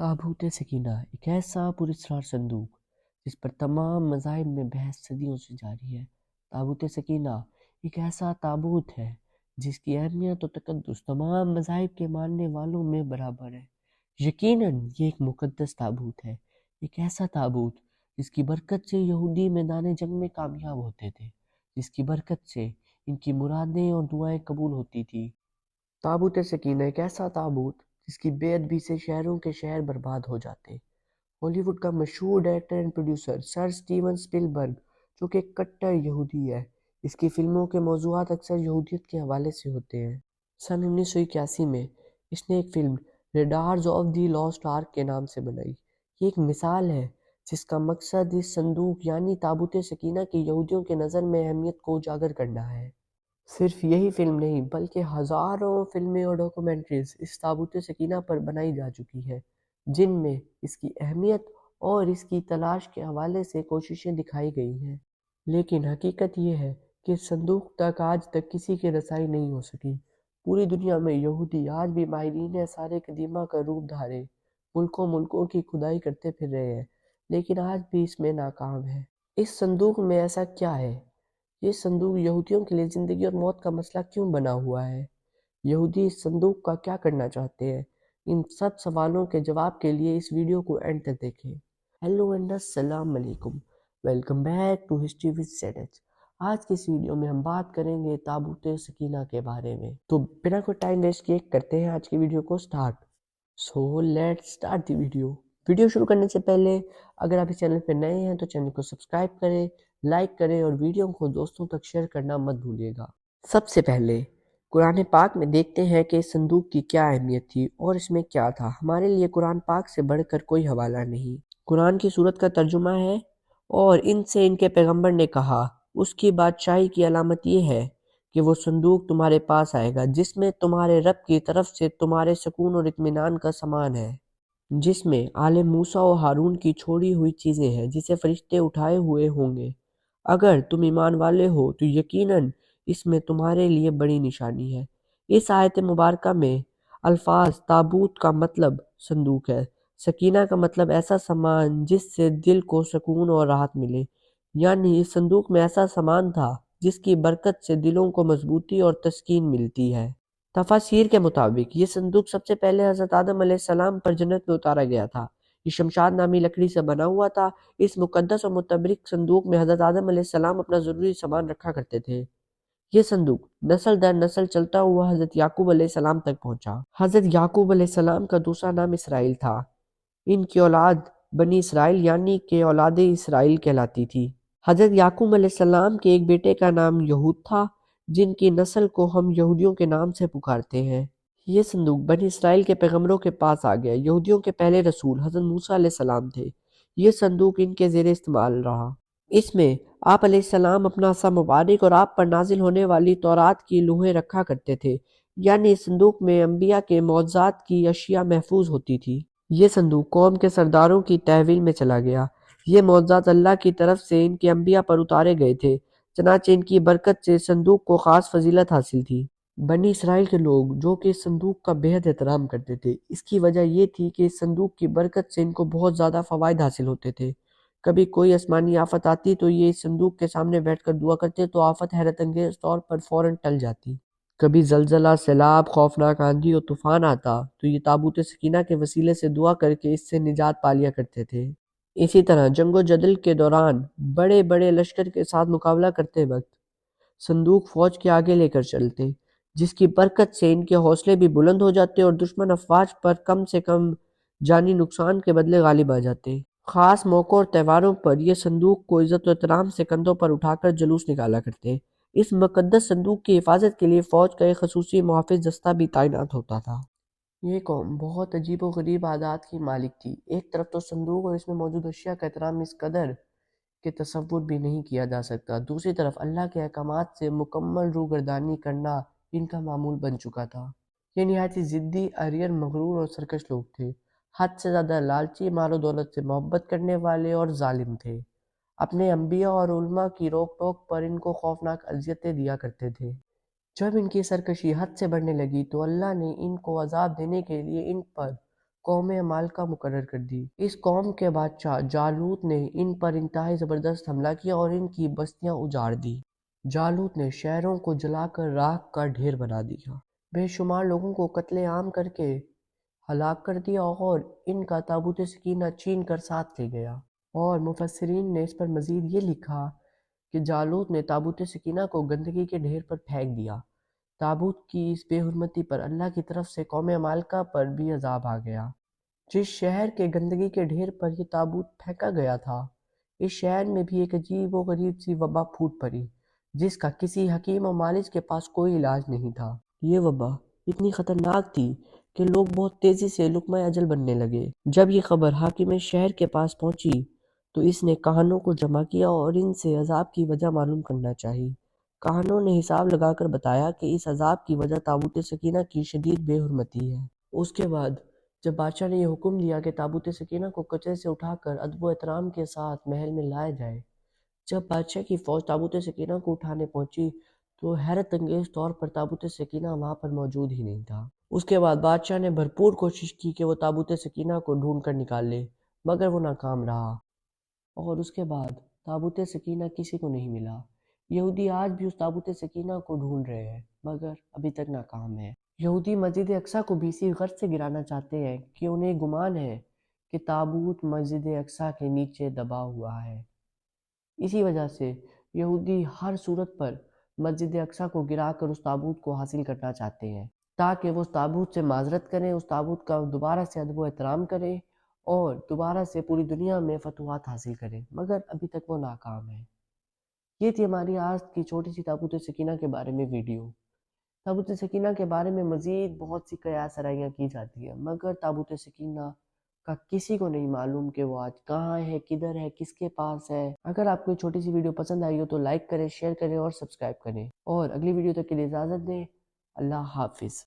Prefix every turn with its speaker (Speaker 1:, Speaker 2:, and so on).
Speaker 1: ताबूत सकीना एक ऐसा पुरस्कार संदूक जिस पर तमाम मज़ाहिब में बहस सदियों से जारी है। ताबूत सकीना एक ऐसा ताबूत है जिसकी अहमियत और तकद्दुस तमाम मज़ाहिब के मानने वालों में बराबर है। यकीनन ये एक मुक़द्दस ताबूत है, एक ऐसा ताबूत जिसकी बरकत से यहूदी मैदान जंग में कामयाब होते थे, जिसकी बरकत से इनकी मुरादें और दुआएं कबूल होती थी। ताबूत सकीना एक ऐसा ताबूत जिसकी बेअदबी से शहरों के शहर बर्बाद हो जाते। हॉलीवुड का मशहूर director and producer sir Steven Spielberg, जो कि एक कट्टर यहूदी है, इसकी फिल्मों के मौज़ूआत अक्सर यहूदियत के हवाले से होते हैं। सन 1981 में इसने एक film radars of the lost arc के नाम से बनाई। ये एक मिसाल है जिसका मकसद इस संदूक यानी ताबूत सकीना की यहूदियों के नज़र में अहमियत को उजागर करना है। सिर्फ यही फिल्म नहीं बल्कि हज़ारों फिल्में और डॉक्यूमेंट्रीज इस ताबूत सकीना पर बनाई जा चुकी हैं, जिनमें इसकी अहमियत और इसकी तलाश के हवाले से कोशिशें दिखाई गई हैं। लेकिन हकीकत ये है कि इस संदूक तक आज तक किसी की रसाई नहीं हो सकी। पूरी दुनिया में यहूदी आज भी माहिरीन आसार कदीमा का रूप धारे मुल्कों मुल्कों की खुदाई करते फिर रहे हैं, लेकिन आज भी इसमें नाकाम है। इस संदूक में ऐसा क्या है? ये संदूक यहूदियों के लिए ज़िंदगी और मौत का मसला क्यों बना हुआ है? यहूदी इस संदूक का क्या करना चाहते हैं? इन सब सवालों के जवाब के लिए इस वीडियो को एंड तक देखें। हेलो एंड अस्सलाम वालेकुम, welcome back to history with सेडेज। आज की इस वीडियो में हम बात करेंगे ताबूत सकीना के बारे में। तो बिना कोई टाइम वेस्ट किए करते हैं आज की वीडियो को start. So let's start the video शुरू करने से पहले अगर आप इस चैनल पर नए हैं तो चैनल को सब्सक्राइब करें, लाइक करें और वीडियो को दोस्तों तक शेयर करना मत भूलिएगा। सबसे पहले कुरान पाक में देखते हैं कि इस संदूक की क्या अहमियत थी और इसमें क्या था। हमारे लिए कुरान पाक से बढ़कर कोई हवाला नहीं। कुरान की सूरत का तर्जुमा है, और इनसे इनके पैगंबर ने कहा, उसकी बादशाही की अलामत ये है कि वो संदूक तुम्हारे पास आएगा जिसमें तुम्हारे रब की तरफ से तुम्हारे सुकून और इत्मीनान का सामान है, जिसमें आले मूसा और हारून की छोड़ी हुई चीज़ें हैं जिसे फरिश्ते उठाए हुए होंगे। अगर तुम ईमान वाले हो तो यकीनन इसमें तुम्हारे लिए बड़ी निशानी है। इस आयत मुबारका में अल्फाज ताबूत का मतलब संदूक है, सकीना का मतलब ऐसा सामान जिससे दिल को सुकून और राहत मिले, यानी इस संदूक में ऐसा सामान था जिसकी बरकत से दिलों को मजबूती और तस्कीन मिलती है। तफासीर के मुताबिक ये संदूक सबसे पहले हज़रत आदम अलैहिस्सलाम पर जन्नत में उतारा गया था। ये शमशाद नामी लकड़ी से बना हुआ था। इस मुकद्दस और मुतबरिक संदूक में हज़रत आदम अलैहिस्सलाम अपना ज़रूरी सामान रखा करते थे। ये संदूक नस्ल दर नस्ल चलता हुआ हज़रत याकूब अलैहिस्सलाम तक पहुंचा। हज़रत याकूब अलैहिस्सलाम का दूसरा नाम इसराइल था। इनकी औलाद बनी इसराइल यानी कि औलादे इसराइल कहलाती थी। हज़रत याकूब अलैहिस्सलाम के एक बेटे का नाम यहूद था, जिनकी नस्ल को हम यहूदियों के नाम से पुकारते हैं। ये संदूक बनी इसराइल के पैगंबरों के पास आ गया। यहूदियों के पहले रसूल हज़रत मूसा अलैहिस्सलाम थे। ये संदूक इनके ज़ेरे इस्तेमाल रहा। इसमें आप अलैहिस्सलाम अपना असा मुबारक और आप पर नाजिल होने वाली तौरात की लौहें रखा करते थे, यानी इस संदूक में अंबिया के मौजज़ात की अशिया महफूज होती थी। ये संदूक कौम के सरदारों की तहवील में चला गया। ये मौजज़ात अल्लाह की तरफ से इनके अंबिया पर उतारे गए थे, चनाचे इनकी बरकत से संदूक को ख़ास फजीलत हासिल थी। बनी इसराइल के लोग जो कि इस संदूक का बेहद एहतराम करते थे, इसकी वजह ये थी कि इस संदूक की बरकत से इनको बहुत ज़्यादा फ़वाइद हासिल होते थे। कभी कोई आसमानी आफत आती तो ये इस संदूक के सामने बैठकर दुआ करते तो आफत हैरत अंगेज तौर पर फ़ौरन टल जाती। कभी जलजला, सैलाब, खौफनाक आंधी और तूफान आता तो ये ताबूत सकीना के वसीले से दुआ करके इससे निजात पा लिया करते थे। इसी तरह जंगो जदल के दौरान बड़े बड़े लश्कर के साथ मुकाबला करते वक्त संदूक फौज के आगे लेकर चलते, जिसकी बरकत से इनके हौसले भी बुलंद हो जाते और दुश्मन अफवाज पर कम से कम जानी नुकसान के बदले गालिब आ जाते। खास मौक़ों और त्योहारों पर यह संदूक को इज़्ज़त और एहतराम से कंधों पर उठाकर जुलूस निकाला करते। इस मुक़द्दस संदूक की हिफाजत के लिए फ़ौज का एक ख़ुसूसी मुहाफ़िज़ दस्ता भी तैनात होता था। ये कौम बहुत अजीब और गरीब आदात की मालिक थी। एक तरफ तो संदूक और इसमें मौजूद अशिया का एहतराम इस कदर के तसव्वुर भी नहीं किया जा सकता, दूसरी तरफ अल्लाह के अहकामात से मुकम्मल रूगर्दानी करना इनका मामूल बन चुका था। ये निहायत ही ज़िद्दी, अरियर, मगरूर और सरकश लोग थे। हद से ज़्यादा लालची, मालो दौलत से मोहब्बत करने वाले और जालिम थे। अपने अंबिया और उलमा की रोक टोक पर इनको खौफनाक अजियतें दिया करते थे। जब इनकी सरकशी हद से बढ़ने लगी तो अल्लाह ने इनको अजाब देने के लिए इन पर قوم عمالقہ مقرر کر دی۔ اس قوم کے بادشاہ جالوت نے ان پر انتہائی زبردست حملہ کیا اور ان کی بستیاں اجاڑ دی۔ جالوت نے شہروں کو جلا کر راکھ کا ڈھیر بنا دیا، بے شمار لوگوں کو قتل عام کر کے ہلاک کر دیا اور ان کا تابوت سکینہ چھین کر ساتھ لے گیا۔ اور مفسرین نے اس پر مزید یہ لکھا کہ جالوت نے تابوت سکینہ کو گندگی کے ڈھیر پر پھینک دیا۔ تابوت کی اس بے حرمتی پر اللہ کی طرف سے قوم عمالقہ پر بھی عذاب آ گیا۔ جس شہر کے گندگی کے ڈھیر پر یہ تابوت پھینکا گیا تھا، اس شہر میں بھی ایک عجیب و غریب سی وبا پھوٹ پڑی جس کا کسی حکیم و مالج کے پاس کوئی علاج نہیں تھا۔ یہ وبا اتنی خطرناک تھی کہ لوگ بہت تیزی سے لقمہ اجل بننے لگے۔ جب یہ خبر حاکم شہر کے پاس پہنچی تو اس نے کہانوں کو جمع کیا اور ان سے عذاب کی وجہ معلوم کرنا چاہی۔ کہانوں نے حساب لگا کر بتایا کہ اس عذاب کی وجہ تابوت سکینہ کی شدید بے حرمتی ہے۔ اس کے بعد جب بادشاہ نے یہ حکم دیا کہ تابوت سکینہ کو کچرے سے اٹھا کر ادب و احترام کے ساتھ محل میں لایا جائے، جب بادشاہ کی فوج تابوت سکینہ کو اٹھانے پہنچی تو حیرت انگیز طور پر تابوت سکینہ وہاں پر موجود ہی نہیں تھا۔ اس کے بعد بادشاہ نے بھرپور کوشش کی کہ وہ تابوت سکینہ کو ڈھونڈ کر نکال لے، مگر وہ ناکام رہا، اور اس کے بعد تابوت سکینہ کسی کو نہیں ملا۔ یہودی آج بھی اس تابوت سکینہ کو ڈھونڈ رہے ہیں، مگر ابھی تک ناکام ہے۔ یہودی مسجد اقصیٰ کو بھی اسی غرض سے گرانا چاہتے ہیں کہ انہیں گمان ہے کہ تابوت مسجد اقصیٰ کے نیچے دبا ہوا ہے۔ اسی وجہ سے یہودی ہر صورت پر مسجد اقصیٰ کو گرا کر اس تابوت کو حاصل کرنا چاہتے ہیں، تاکہ وہ اس تابوت سے معذرت کریں، اس تابوت کا دوبارہ سے ادب و احترام کریں اور دوبارہ سے پوری دنیا میں فتوحات حاصل کریں، مگر ابھی تک وہ ناکام ہے۔ یہ تھی ہماری آج کی چھوٹی سی تابوت سکینہ کے بارے میں ویڈیو۔ تابوت سکینہ کے بارے میں مزید بہت سی قیاس آرائیاں کی جاتی ہیں، مگر تابوت سکینہ کا کسی کو نہیں معلوم کہ وہ آج کہاں ہے، کدھر ہے، کس کے پاس ہے۔ اگر آپ کو چھوٹی سی ویڈیو پسند آئی ہو تو لائک کریں، شیئر کریں اور سبسکرائب کریں، اور اگلی ویڈیو تک کے لیے اجازت دیں۔ اللہ حافظ۔